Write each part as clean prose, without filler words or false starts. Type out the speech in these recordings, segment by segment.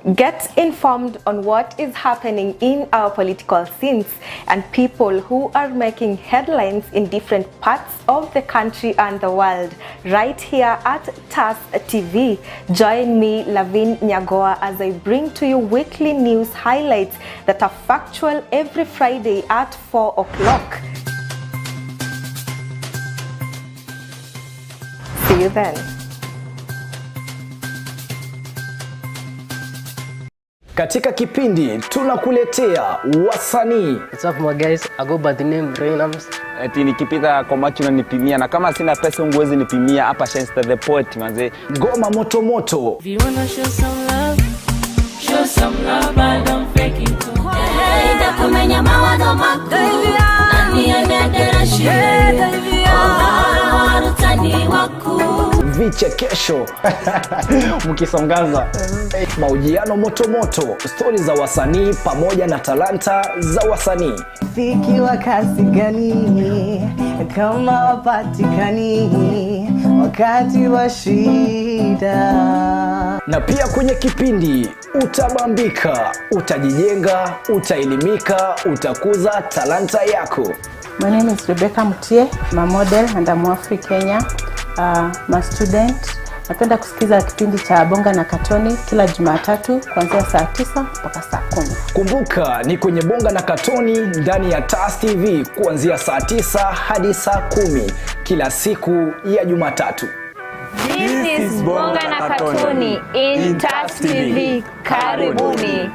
Get informed on what is happening in our political scenes and people who are making headlines in different parts of the country and the world, right here at TAS TV. Join me, LAVIN NYAGOWA, as I bring to you weekly news highlights that are factual every Friday at 4 o'clock. See you then. Katika kipindi tunakuletea wasanii. What's up my guys, I go by the name Rainams. Eti nikipita kwa macho na nipimia, na kama sina pesa unguwezi nipimia. Hapa Shenster the Poet manze. Ngoma moto moto. If you wanna show some love but don't fake it too. Hey, kumenya mawado mako nani anadera shida utani wako Vichekesho mkisongaza mahojiano moto moto, stori za wasanii pamoja na talanta za wasanii. Fiki wa kasi gani kama wapatikani wakati wa shida. Na pia kwenye kipindi utabambika, utajijenga, utaelimika, utakuza talanta yako. My name is Rebecca Mutie, I'm a model and I'm Afri Kenya. I'm a student. Napenda kusikiza kipindi cha Bonga na Katoni kila Jumatatu kuanzia saa 9 mpaka saa 10. Kumbuka ni kwenye Bonga na Katoni ndani ya TAS TV kuanzia saa 9 hadi saa 10 kila siku ya Jumatatu. This is Bonga na Katoni in TAS TV. Karibuni.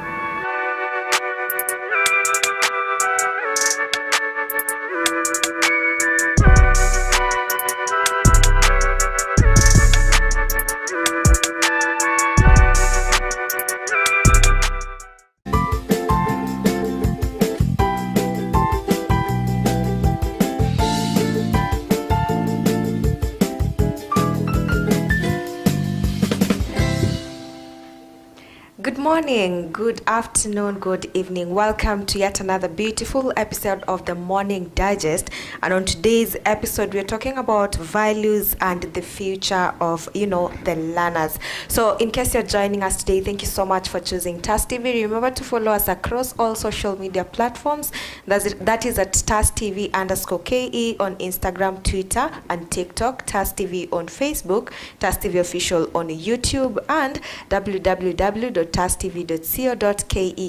Good morning, good afternoon, good evening. Welcome to yet another beautiful episode of the Morning Digest. And on today's episode, we're talking about values and the future of, the learners. So in case you're joining us today, thank you so much for choosing TAS TV. Remember to follow us across all social media platforms. That is at TAS TV_KE on Instagram, Twitter, and TikTok. TAS TV on Facebook, TAS TV Official on YouTube, and www.tastv.co.ke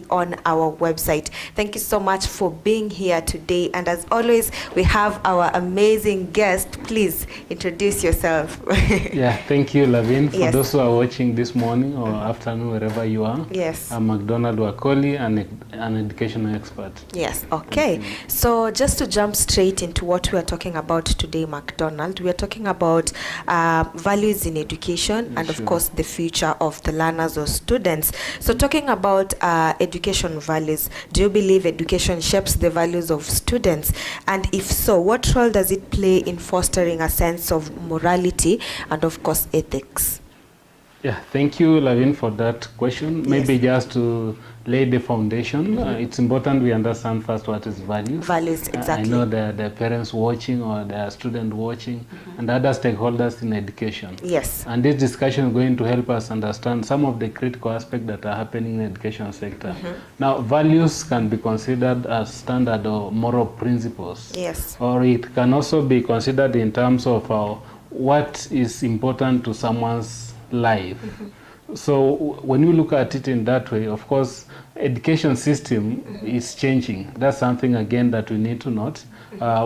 on our website. Thank you so much for being here today, and as always we have our amazing guest. Please introduce yourself. Yeah, thank you, LAVIN. For yes. those who are watching this morning or afternoon, wherever you are. Yes. I'm McDonald Wakoli, an educational expert. Yes, okay. So just to jump straight into what we are talking about today, McDonald, we are talking about values in education and of course the future of the learners or students. So talking about education values, do you believe education shapes the values of students? And if so, what role does it play in fostering a sense of morality and of course ethics? Yeah, thank you, LAVIN, for that question. Yes. Maybe just to lay the foundation, it's important we understand first what is values. Values, exactly. I know the parents watching or the student watching and other stakeholders in education. Yes. And this discussion is going to help us understand some of the critical aspects that are happening in the education sector. Now, values can be considered as standard or moral principles. Yes. Or it can also be considered in terms of what is important to someone's life. So when you look at it in that way, of course, education system is changing. That's something again that we need to note.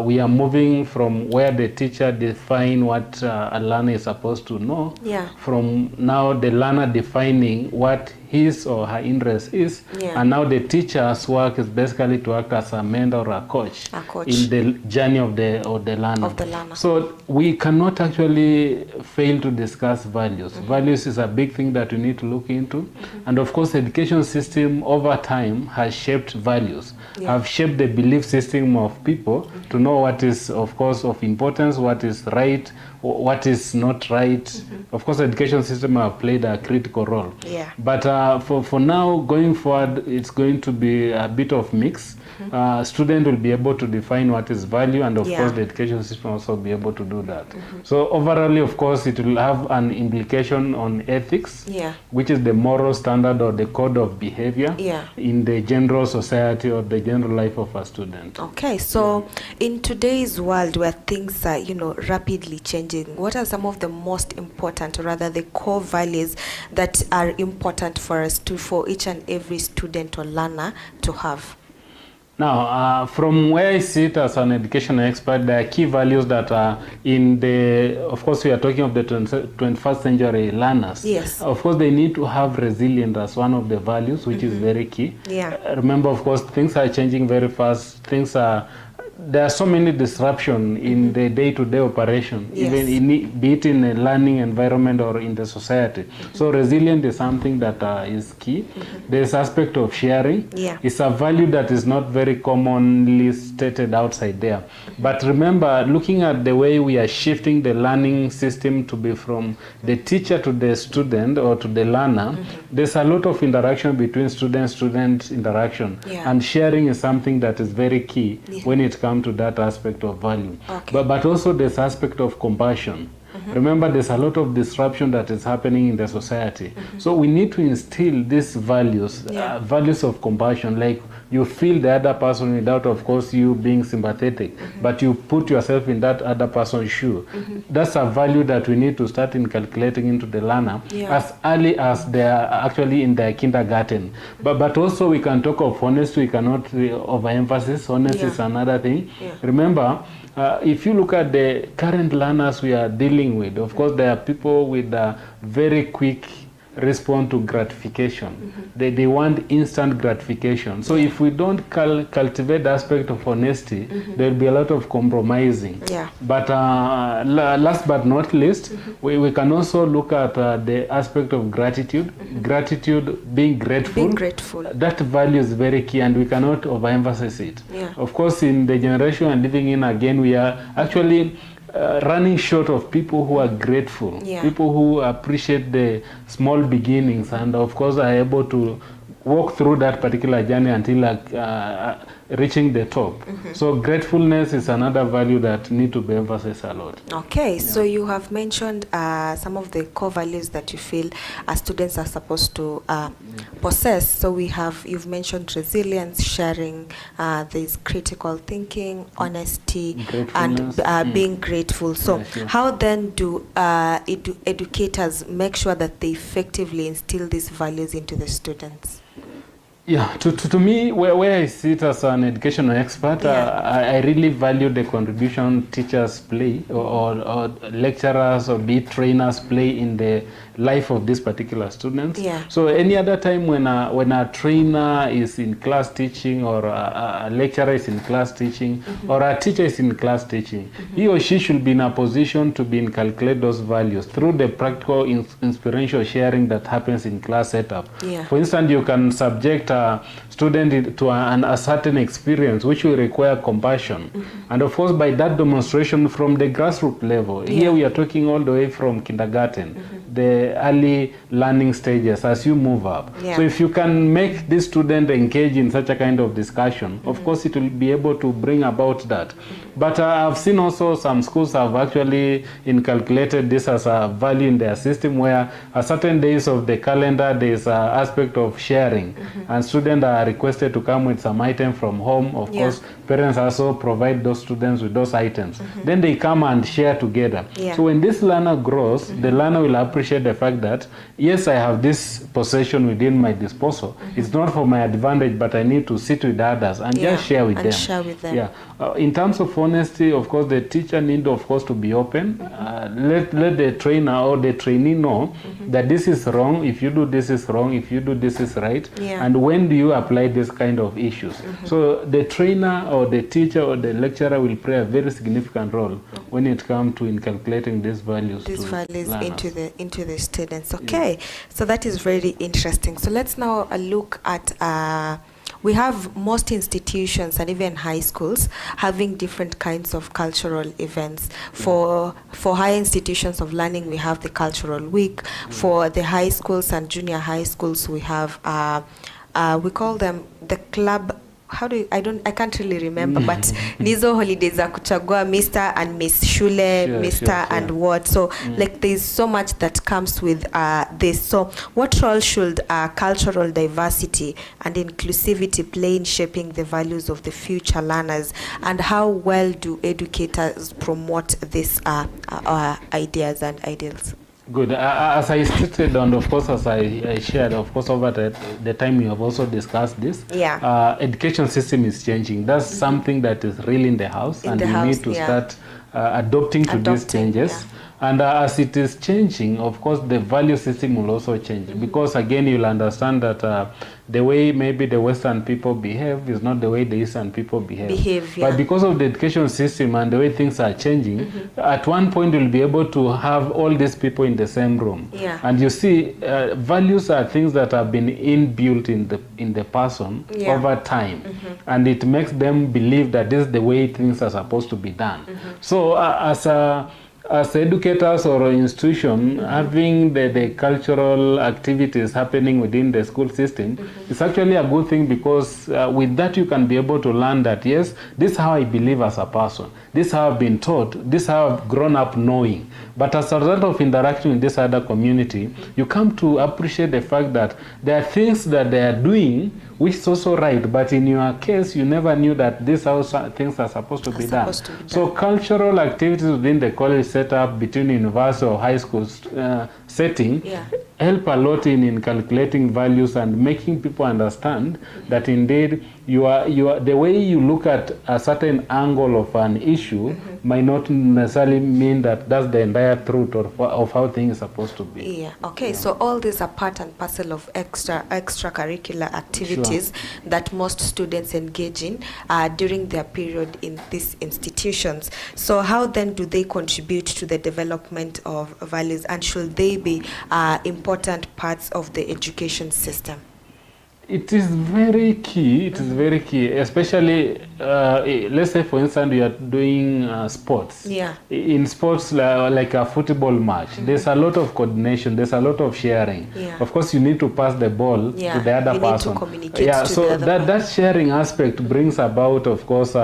We are moving from where the teacher define what a learner is supposed to know, from now the learner defining what his or her interest is, and now the teacher's work is basically to act as a mentor or a coach in the journey of the learner. So we cannot actually fail to discuss values. Values is a big thing that we need to look into, and of course, the education system over time has shaped values, have shaped the belief system of people to know what is, of course, of importance, what is right, what is not right. Of course, the education system have played a critical role. But for now, going forward, it's going to be a bit of mix. Student will be able to define what is value, and of course the education system also be able to do that. So overall, of course, it will have an implication on ethics, which is the moral standard or the code of behavior in the general society or the general life of a student. Okay, so in today's world where things are, you know, rapidly changing, what are some of the most important, or rather the core values that are important for us for each and every student or learner to have? Now, from where I sit as an educational expert, there are key values that are in the, of course, we are talking of the 21st century learners. Yes. Of course, they need to have resilience as one of the values, which is very key. Remember, of course, things are changing very fast. There are so many disruptions in the day-to-day operation, even be it in a learning environment or in the society. So resilience is something that is key. There's aspect of sharing. It's a value that is not very commonly stated outside there. But remember, looking at the way we are shifting the learning system to be from the teacher to the student or to the learner, there's a lot of interaction between student-student interaction. And sharing is something that is very key when it comes to that aspect of value. But also this aspect of compassion. Remember, there's a lot of disruption that is happening in the society. So we need to instill these values, values of compassion, like you feel the other person without, of course, you being sympathetic, but you put yourself in that other person's shoe. That's a value that we need to start inculcating into the learner as early as they are actually in their kindergarten. But also we can talk of honesty, we cannot overemphasize. Honesty is another thing. Remember, if you look at the current learners we are dealing with, of course, there are people with a very quick response to gratification. They want instant gratification. So if we don't cultivate the aspect of honesty, there will be a lot of compromising. But last but not least, we can also look at the aspect of gratitude. Gratitude, being grateful. That value is very key, and we cannot overemphasize it. Of course, in the generation we're living in, again, we are actually running short of people who are grateful, people who appreciate the small beginnings, and of course are able to walk through that particular journey until reaching the top. So gratefulness is another value that need to be emphasized a lot. Okay, so you have mentioned some of the core values that you feel students are supposed to possess. So you've mentioned resilience, sharing, there's critical thinking, honesty, and being grateful. So how then do educators make sure that they effectively instill these values into the students? Yeah, to me, where I sit as an educational expert, I really value the contribution teachers play, or lecturers or be trainers play in the life of this particular students. So any other time when a trainer is in class teaching, or a lecturer is in class teaching, or a teacher is in class teaching, he or she should be in a position to be inculcate those values through the practical inspirational sharing that happens in class setup. For instance, you can subject a student to a certain experience which will require compassion. And of course, by that demonstration from the grassroots level, here we are talking all the way from kindergarten, the early learning stages as you move up. So if you can make this student engage in such a kind of discussion, of course it will be able to bring about that. But I've seen also some schools have actually inculcated this as a value in their system, where a certain days of the calendar there is an aspect of sharing, and students are requested to come with some item from home. Of course, parents also provide those students with those items. Then they come and share together. So when this learner grows, the learner will appreciate the fact that, yes, I have this possession within my disposal. It's not for my advantage, but I need to sit with others and just share with them. In terms of honesty, of course, the teacher need, of course, to be open. Let the trainer or the trainee know that this is wrong. If you do this is wrong. If you do this is right. And when do you apply this kind of issues? So the trainer or the teacher or the lecturer will play a very significant role when it comes to inculcating these values. These values into the students. Okay, so that is very interesting. So let's now look at we have most institutions and even high schools having different kinds of cultural events. For high institutions of learning, we have the cultural week. For the high schools and junior high schools, we have we call them the club. I can't really remember, but nizo holidays za kuchagua Mr. and Miss Shule, Mr. and what. So like there's so much that comes with this. So what role should cultural diversity and inclusivity play in shaping the values of the future learners, and how well do educators promote these ideas and ideals? Good. As I stated, and of course, as I shared, of course, over the time we have also discussed this. Yeah. Education system is changing. That's something that is really in the house, and we need to start adopting to these changes. Yeah. And as it is changing, of course, the value system will also change. Because again, you'll understand that the way maybe the Western people behave is not the way the Eastern people behave. But because of the education system and the way things are changing, at one point you'll be able to have all these people in the same room. Yeah. And you see, values are things that have been inbuilt in the person over time. And it makes them believe that this is the way things are supposed to be done. So as educators or institution, having the cultural activities happening within the school system is actually a good thing, because with that you can be able to learn that, yes, this is how I believe as a person. This is how I've been taught. This is how I've grown up knowing. But as a result of interacting with this other community, you come to appreciate the fact that there are things that they are doing which is also right, but in your case, you never knew that this is how things are supposed to be done. So cultural activities within the college setup, between university or high school setting, help a lot in calculating values and making people understand that indeed the way you look at a certain angle of an issue might not necessarily mean that that's the entire truth of how things are supposed to be. So all these are part and parcel of extracurricular activities that most students engage in during their period in these institutions. So how then do they contribute to the development of values, and should they be important parts of the education system? It is very key. It is very key, especially let's say, for instance, you are doing sports. In sports like a football match, there's a lot of coordination. There's a lot of sharing. Of course, you need to pass the ball to the other person. Need to communicate so that sharing aspect brings about, of course,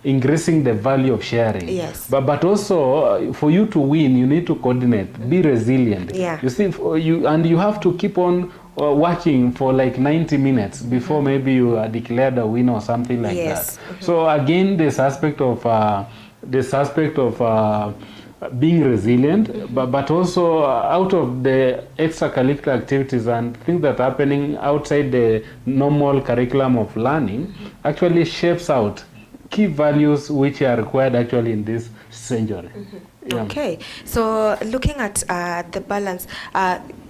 increasing the value of sharing. But also for you to win, you need to coordinate, be resilient. You see, you have to keep on working for like 90 minutes before maybe you are declared a winner or something like that. So again, this aspect of being resilient, but also out of the extracurricular activities and things that are happening outside the normal curriculum of learning actually shapes out key values which are required actually in this century. Okay, so looking at the balance,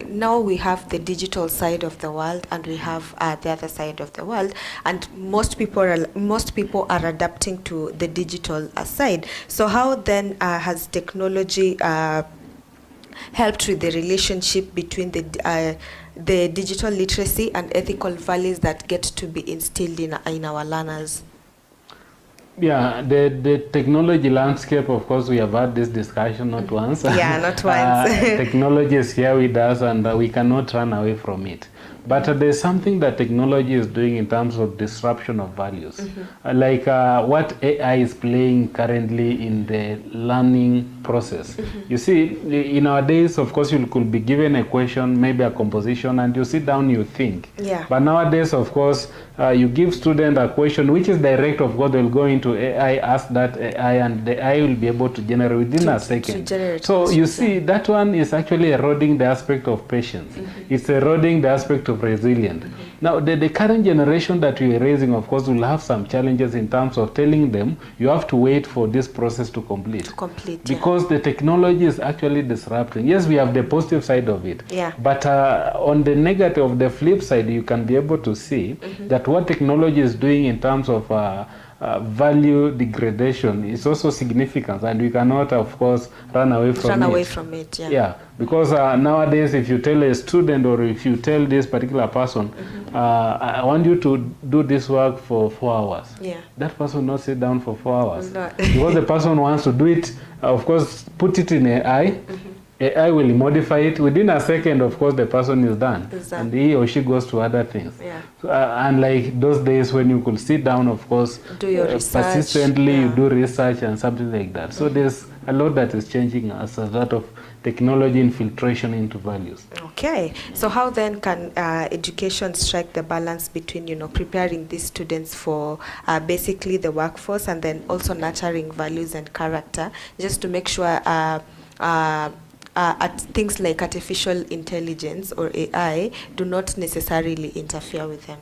now we have the digital side of the world and we have the other side of the world, and most people are adapting to the digital side. So how then has technology helped with the relationship between the digital literacy and ethical values that get to be instilled in our learners? The technology landscape, of course, we have had this discussion not once. Not once. Technology is here with us and we cannot run away from it. But there's something that technology is doing in terms of disruption of values. Like what AI is playing currently in the learning process. You see, in our days, of course, you could be given a question, maybe a composition, and you sit down, you think. But nowadays, of course, you give student a question which is direct. Of course, they'll go into AI, ask that AI, and the AI will be able to generate within a second. So you see, that one is actually eroding the aspect of patience. It's eroding the aspect of resilience. Now, the current generation that we are raising, of course, will have some challenges in terms of telling them you have to wait for this process to complete. Because the technology is actually disrupting. Yes, we have the positive side of it. But on the negative, the flip side, you can be able to see that what technology is doing in terms of value degradation is also significant, and we cannot, of course, run away from it. Because nowadays, if you tell a student or if you tell this particular person, I want you to do this work for 4 hours, that person will not sit down for 4 hours. Because the person wants to do it, of course, put it in AI. AI will modify it. Within a second, of course, the person is done. And he or she goes to other things. So, unlike those days when you could sit down, of course, do your research. Persistently, you do research and something like that. So there's a lot that is changing as a result of technology infiltration into values. Okay, so how then can education strike the balance between, preparing these students for basically the workforce and then also nurturing values and character, just to make sure things like artificial intelligence or AI do not necessarily interfere with them?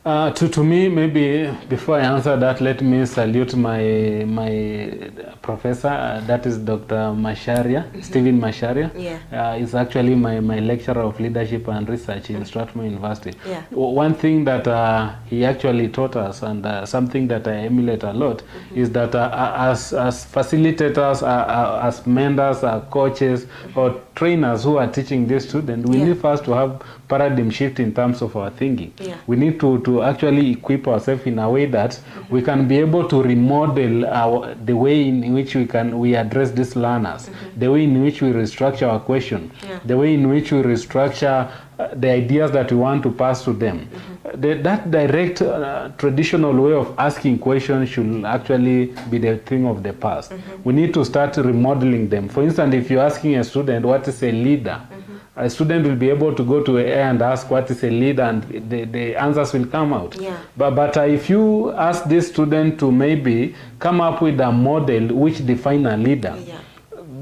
To me, maybe before I answer that, let me salute my professor. That is Dr. Masharia, Stephen Masharia. He's actually my lecturer of leadership and research in Strathmore University. One thing that he actually taught us, and something that I emulate a lot, is that as facilitators, as mentors, coaches, or trainers who are teaching these students, we need first to have paradigm shift in terms of our thinking. We need to actually equip ourselves in a way that we can be able to remodel the way in which we address these learners, the way in which we restructure our question, the way in which we restructure the ideas that we want to pass to them. That direct traditional way of asking questions should actually be the thing of the past. We need to start remodeling them. For instance, if you're asking a student what is a leader, a student will be able to go to AI and ask what is a leader, and the answers will come out. But if you ask this student to maybe come up with a model which defines a leader,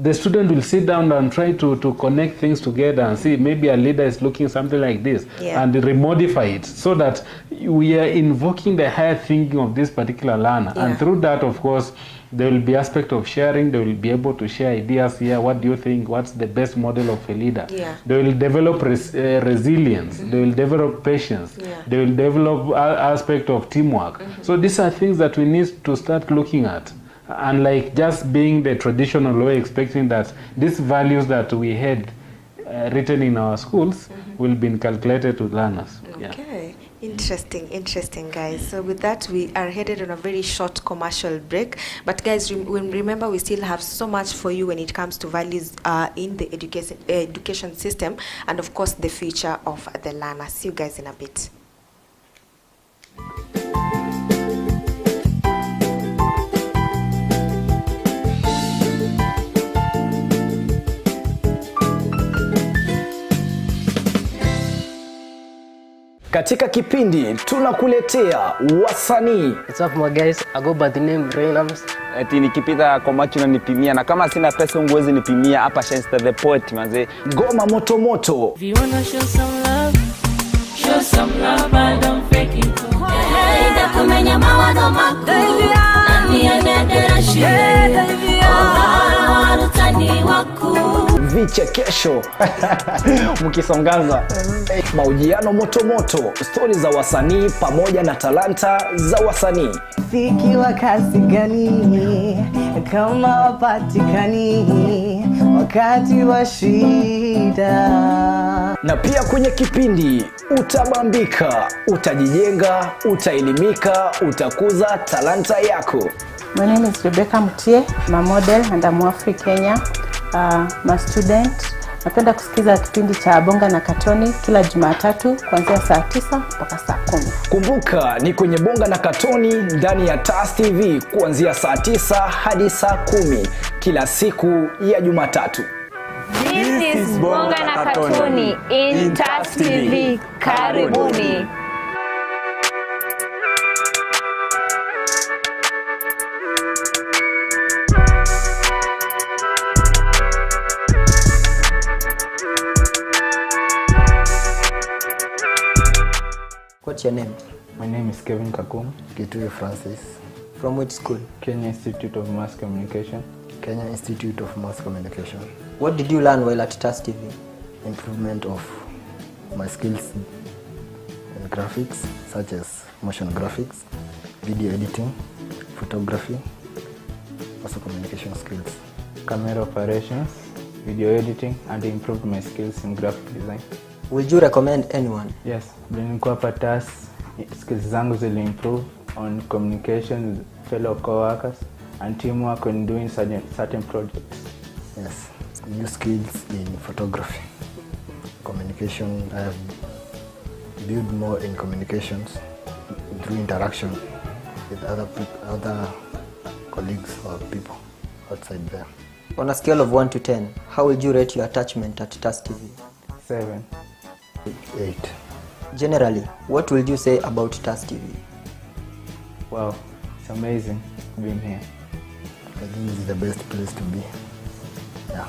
the student will sit down and try to connect things together and see maybe a leader is looking something like this, and remodify it so that we are invoking the higher thinking of this particular learner. And through that, of course, there will be aspect of sharing. They will be able to share ideas here. What do you think? What's the best model of a leader? They will develop resilience. They will develop patience. They will develop aspect of teamwork. So these are things that we need to start looking at. Unlike just being the traditional way, expecting that these values that we had written in our schools will be calculated to learners. Okay. Interesting, guys. So with that, we are headed on a very short commercial break. But guys, remember, we still have so much for you when it comes to values in the education system, and of course the future of the learner. See you guys in a bit. Katika kipindi tunakuletea wasanii. What's up my guys, I go by the name Reynams. Eti nikipita kwa macho na nipimia, na kama sina pesa unguwezi nipimia, hapa Shenster the Poet manze. Ngoma moto moto. If you wanna show some love, I don't fake it. Hey, da kumenya mawado mako, nani anedera shie, warutani waku. Vichekesho mkisongaza, mahojiano moto moto, stori za wasanii pamoja na talanta za wasanii. Fiki wa kasi gani kama wapatikani wakati wa shida. Na pia kwenye kipindi utabambika, utajijenga, utaelimika, utakuza talanta yako. My name is Rebecca Mutie, I'm a model and I'm African Kenya. I'm a student. Napenda kusikiza kipindi cha Bonga na Katoni kila Jumatatu kuanzia saa 9 mpaka saa 10. Kumbuka ni kwenye Bonga na Katoni ndani ya TAS TV kuanzia saa 9 hadi saa 10 kila siku ya Jumatatu. This is Bonga na Katoni in TAS TV. Karibuni. What's your name? My name is Kevin Kakum. Kitui Francis. From which school? Kenya Institute of Mass Communication. Kenya Institute of Mass Communication. What did you learn while at TAS TV? Improvement of my skills in graphics, such as motion graphics, video editing, photography, also communication skills. Camera operations. video editing, and improved my skills in graphic design. Would you recommend anyone? Yes, nilikuwa hapa TAS, skills zangu zili improve on communication with fellow co-workers and teamwork when doing certain projects. Yes, new skills in photography. Communication, I have built more in communications through interaction with other colleagues or people outside there. On a scale of 1 to 10, how would you rate your attachment at TAS TV? 7. 8. Generally, what would you say about TAS TV? Wow, it's amazing being here. I think this is the best place to be. Yeah.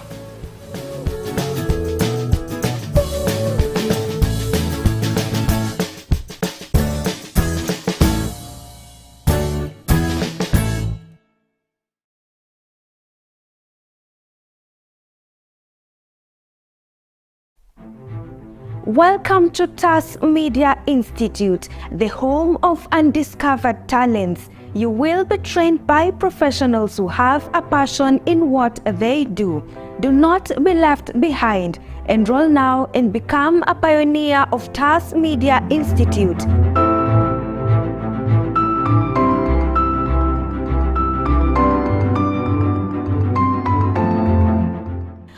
Welcome to TAS Media Institute, the home of undiscovered talents. You will be trained by professionals who have a passion in what they do. Do not be left behind. Enroll now and become a pioneer of TAS Media Institute.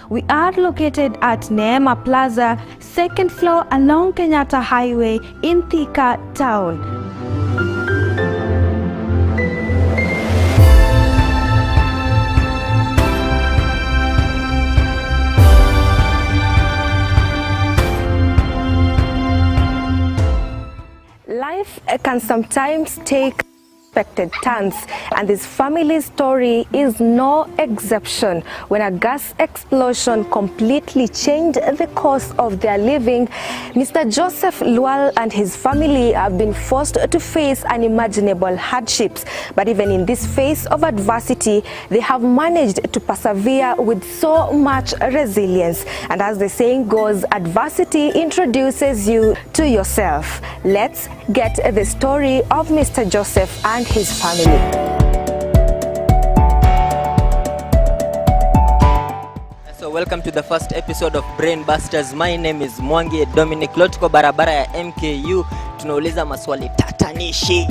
We are located at Neema Plaza, 2nd floor along Kenyatta Highway in Thika Town. Life can sometimes take unexpected turns, and this family story is no exception. When a gas explosion completely changed the course of their living, Mr. Joseph Lual and his family have been forced to face unimaginable hardships. But even in this phase of adversity, they have managed to persevere with so much resilience. And as the saying goes, adversity introduces you to yourself. Let's get the story of Mr. Joseph and his family. So welcome to the first episode of Brain Busters. My name is Mwangi Dominic. Lotko barabara ya MKU. Tunauliza maswali tatanishi.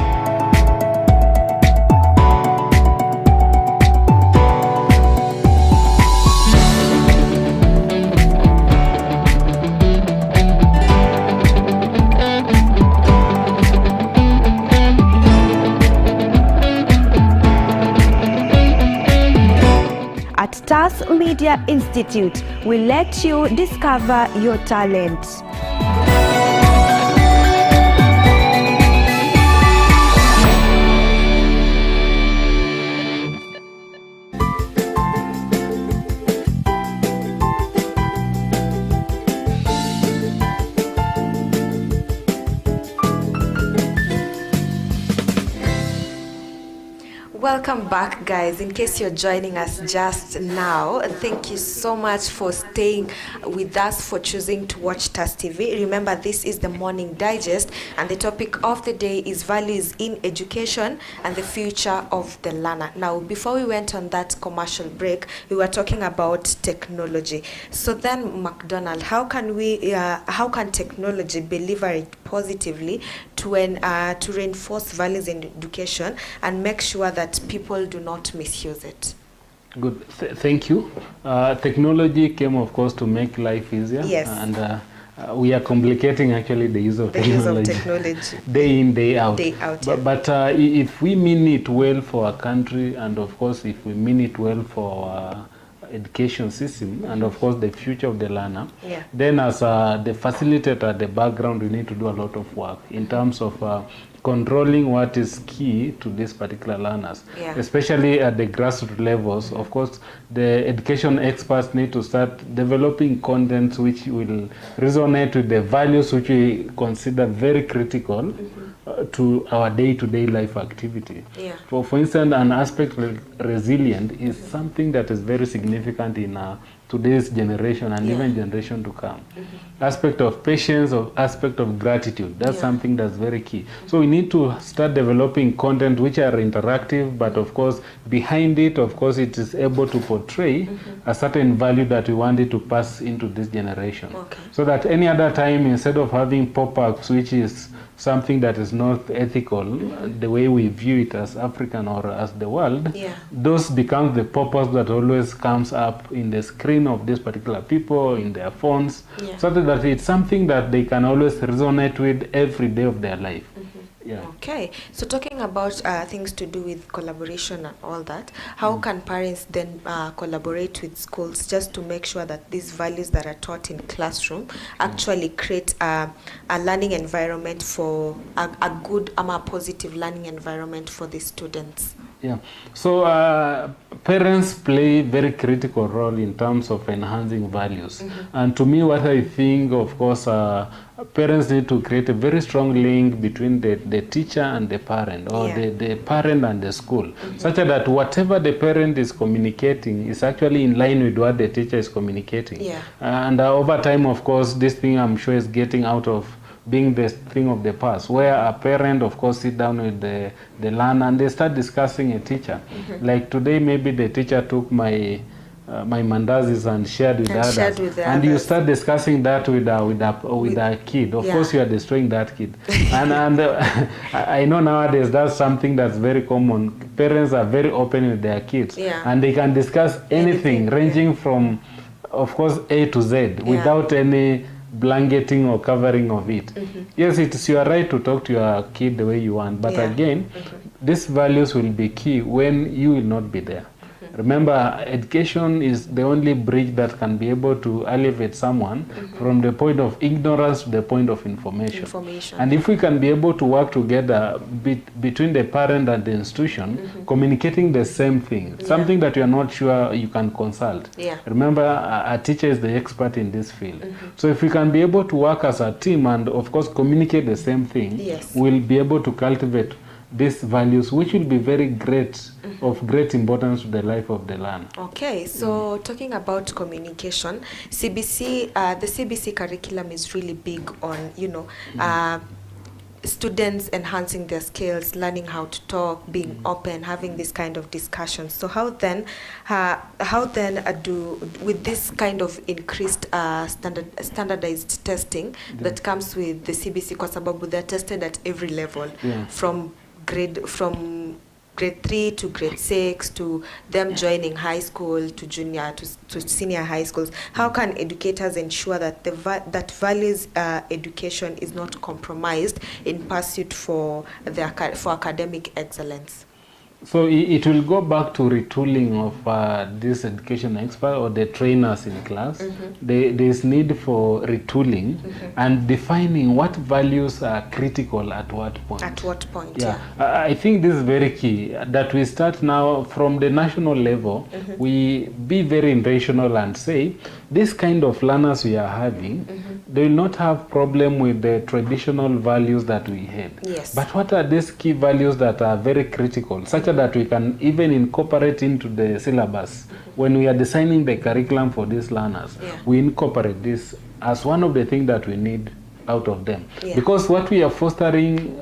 At TAS Media Institute, we let you discover your talent. Welcome back, guys. In case you're joining us just now, thank you so much for staying with us, for choosing to watch TAS TV. Remember, this is the Morning Digest, and the topic of the day is values in education and the future of the learner. Now, before we went on that commercial break, we were talking about technology. So then, McDonald, how can technology be leveraged positively to reinforce values in education and make sure that people do not misuse it? Good. Thank you. Technology came, of course, to make life easier. Yes. And we are complicating actually the use of technology. Day in, day out. But if we mean it well for our country, and of course, if we mean it well for our education system, and of course the future of the learner, then as the facilitator at the background, we need to do a lot of work in terms of controlling what is key to these particular learners, especially at the grassroots levels. Of course, the education experts need to start developing contents which will resonate with the values which we consider very critical to our day-to-day life activity. For instance, an aspect like resilient is something that is very significant in today's generation and even generation to come. Aspect of patience, or aspect of gratitude, that's something that's very key. So we need to start developing content which are interactive, but of course behind it, of course, it is able to portray a certain value that we want it to pass into this generation. So that any other time, instead of having pop-ups which is something that is not ethical, the way we view it as African or as the world, those become the purpose that always comes up in the screen of these particular people, in their phones, so that it's something that they can always resonate with every day of their life. Okay, so talking about things to do with collaboration and all that, how can parents then collaborate with schools just to make sure that these values that are taught in classroom actually create a learning environment for a good, a positive learning environment for the students? Yeah, so parents play very critical role in terms of enhancing values. And to me, what I think, of course, parents need to create a very strong link between the teacher and the parent, or the parent and the school, such that whatever the parent is communicating is actually in line with what the teacher is communicating. And over time, of course, this thing I'm sure is getting out of being the thing of the past, where a parent, of course, sit down with the learner and they start discussing a teacher. Like today, maybe the teacher took my mandazis and shared with others, and you start discussing that with a kid. Of course, you are destroying that kid. and I know nowadays that's something that's very common. Parents are very open with their kids, and they can discuss anything ranging from, of course, A to Z without any blanketing or covering of it. Yes, it's your right to talk to your kid the way you want, but again, these values will be key when you will not be there. Remember, education is the only bridge that can be able to elevate someone from the point of ignorance to the point of information. And if we can be able to work together between the parent and the institution, communicating the same thing, something that you are not sure, you can consult. Remember, a teacher is the expert in this field. So if we can be able to work as a team and, of course, communicate the same thing, we'll be able to cultivate these values, which will be very great, of great importance to the life of the learner. Okay, so talking about communication, CBC, the CBC curriculum is really big on, students enhancing their skills, learning how to talk, being open, having this kind of discussions. So how then do, with this kind of increased standardized testing that comes with the CBC, kwa sababu they're tested at every level, from grade 3 to grade 6 to them joining high school to junior to senior high schools. How can educators ensure that that values education is not compromised in pursuit for academic excellence? So it will go back to retooling of this education expert or the trainers in class. There is need for retooling and defining what values are critical at what point. At what point, I think this is very key, that we start now from the national level, we be very intentional and say, this kind of learners we are having, they will not have problem with the traditional values that we had. But what are these key values that are very critical, such that we can even incorporate into the syllabus? When we are designing the curriculum for these learners, we incorporate this as one of the things that we need out of them. Because what we are fostering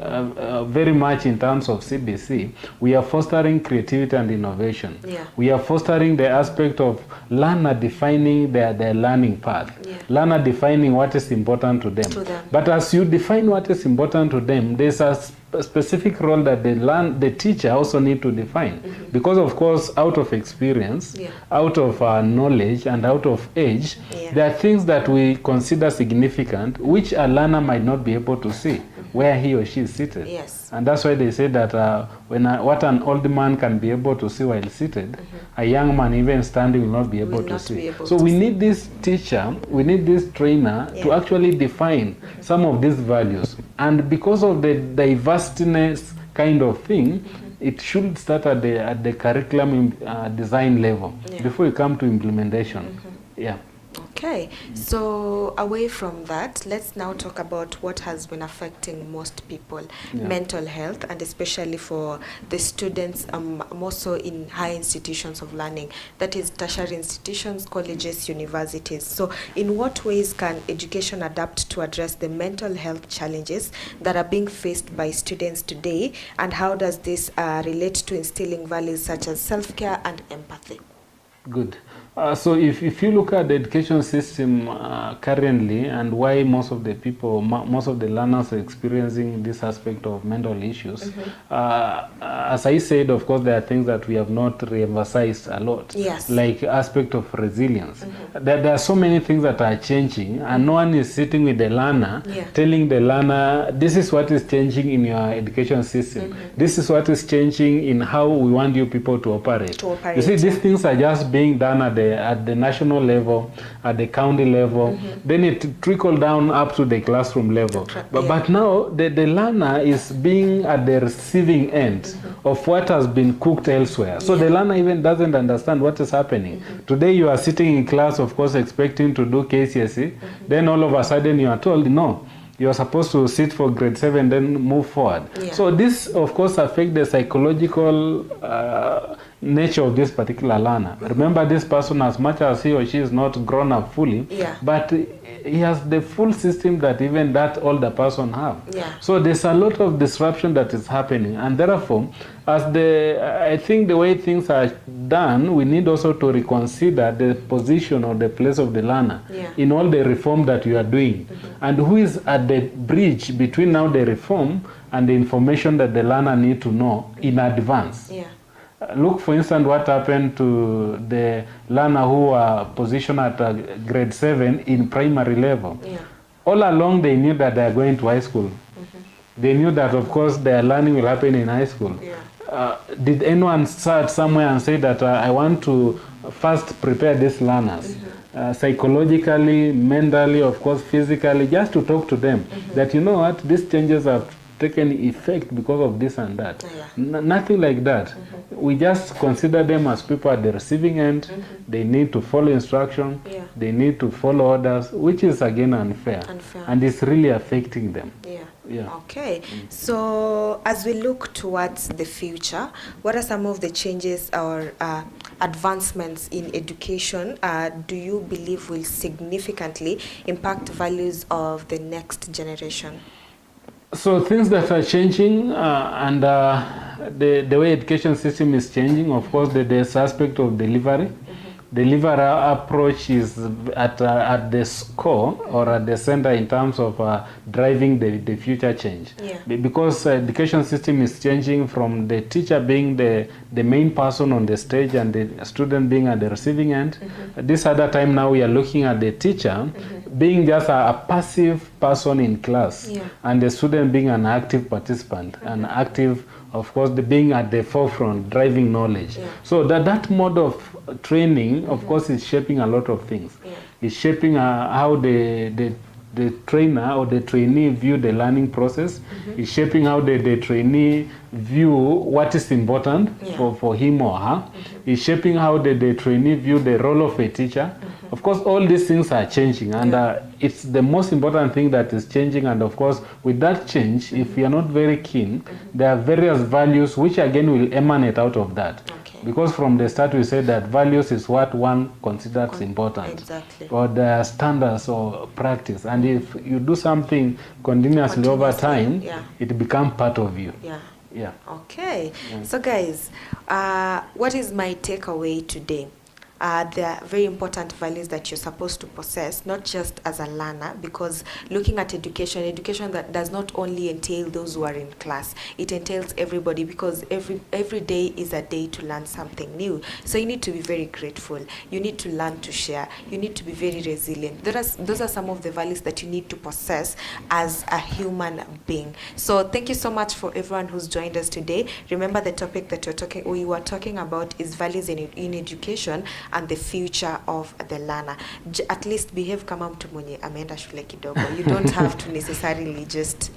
very much in terms of CBC, we are fostering creativity and innovation. We are fostering the aspect of learner defining their learning path, learner defining what is important to them. But as you define what is important to them, there's a specific role that the teacher also need to define, because of course out of experience, out of knowledge and out of age, there are things that we consider significant which a learner might not be able to see where he or she is seated. And that's why they say that what an old man can be able to see while seated, a young man even standing will not be able to see. So we need this teacher, we need this trainer to actually define some of these values. And because of the diverseness kind of thing, it should start at the curriculum design level before you come to implementation. Okay, so away from that, let's now talk about what has been affecting most people, mental health, and especially for the students, more so in high institutions of learning, that is tertiary institutions, colleges, universities. So in what ways can education adapt to address the mental health challenges that are being faced by students today, and how does this relate to instilling values such as self-care and empathy? Good. So if you look at the education system currently, and why most of the people, most of the learners are experiencing this aspect of mental issues, as I said, of course, there are things that we have not re-emphasized a lot, like aspect of resilience. There are so many things that are changing, and no one is sitting with the learner telling the learner, this is what is changing in your education system. This is what is changing in how we want you people to operate. You see, these things are just being done at the national level, at the county level, then it trickle down up to the classroom level. But now the learner is being at the receiving end of what has been cooked elsewhere. So the learner even doesn't understand what is happening. Today you are sitting in class, of course, expecting to do KCSE, then all of a sudden you are told, no, you are supposed to sit for grade 7, then move forward. So this, of course, affects the psychological nature of this particular learner. Remember, this person, as much as he or she is not grown up fully, but he has the full system that even that older person have. So there's a lot of disruption that is happening, and therefore, I think the way things are done, we need also to reconsider the position or the place of the learner in all the reform that you are doing, and who is at the bridge between now the reform and the information that the learner need to know in advance. Look, for instance, what happened to the learner who are positioned at grade 7 in primary level. All along, they knew that they are going to high school. They knew that, of course, their learning will happen in high school. Did anyone start somewhere and say that I want to first prepare these learners? Psychologically, mentally, of course, physically, just to talk to them that, you know what, these changes have taken effect because of this and that. Nothing like that. We just consider them as people at the receiving end. They need to follow instruction. They need to follow orders, which is again unfair. And it's really affecting them. Okay, so as we look towards the future, what are some of the changes or advancements in education do you believe will significantly impact values of the next generation? So things that are changing and the way education system is changing, of course, there's aspect of delivery. Delivery approach is at the core or at the center in terms of driving the future change. Because education system is changing from the teacher being the main person on the stage and the student being at the receiving end. This other time now we are looking at the teacher being just a passive person in class and the student being an active participant, an active, of course, being at the forefront, driving knowledge. So that mode of training, of course, is shaping a lot of things. It's shaping how the trainer or the trainee view the learning process. It's shaping how the trainee view what is important for him or her. It's shaping how the trainee view the role of a teacher. Of course, all these things are changing, and it's the most important thing that is changing. And of course, with that change, if we are not very keen, there are various values which again will emanate out of that. Because from the start we said that values is what one considers important, or the standards or practice. And if you do something continuously over time, it becomes part of you. Okay. So guys, what is my takeaway today? There are very important values that you're supposed to possess, not just as a learner, because looking at education that does not only entail those who are in class, it entails everybody, because every day is a day to learn something new. So you need to be very grateful. You need to learn to share. You need to be very resilient. Those are some of the values that you need to possess as a human being. So thank you so much for everyone who's joined us today. Remember, the topic that we were talking about is values in education and the future of the learner. At least behave kama mtu mwenye ameenda shule kidogo. You don't have to necessarily just,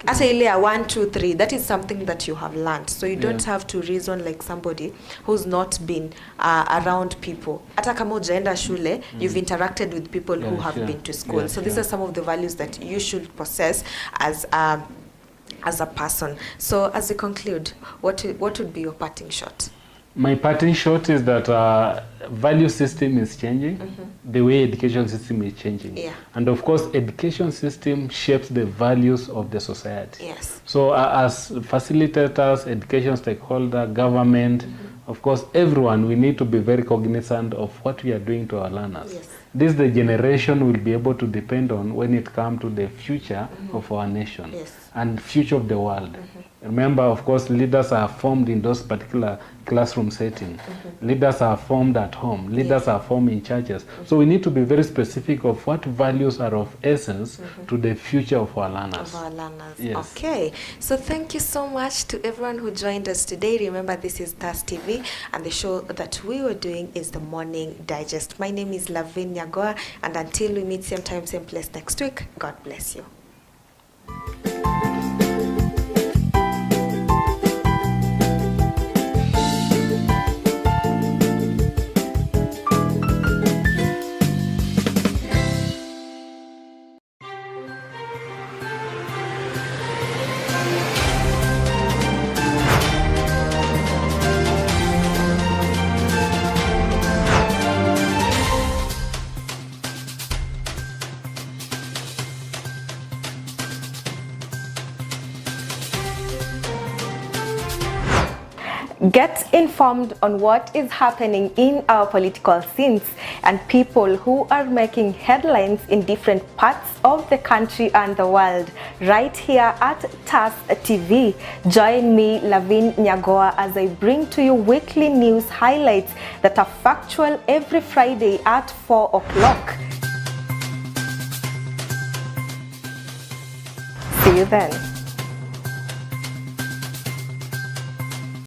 As a layer 1, 2, 3, that is something that you have learned. So you don't have to reason like somebody who's not been around people. Hata kama hujaenda shule, you've interacted with people who have been to school. So these are some of the values that you should possess as a person. So as we conclude, what would be your parting shot? My parting shot is that value system is changing, the way education system is changing. And of course, education system shapes the values of the society. So as facilitators, education stakeholder, government, of course, everyone, we need to be very cognizant of what we are doing to our learners. This is the generation will be able to depend on when it comes to the future of our nation and future of the world. Remember, of course, leaders are formed in those particular classroom settings. Leaders are formed at home. Leaders are formed in churches. So we need to be very specific of what values are of essence to the future of our learners. Okay. So thank you so much to everyone who joined us today. Remember, this is TAS TV, and the show that we were doing is the Morning Digest. My name is LAVIN, NYAGOWA, and until we meet same time, same place next week, God bless you. Get informed on what is happening in our political scenes and people who are making headlines in different parts of the country and the world right here at TAS TV. Join me, LAVIN, NYAGOWA, as I bring to you weekly news highlights that are factual every Friday at 4 o'clock. See you then.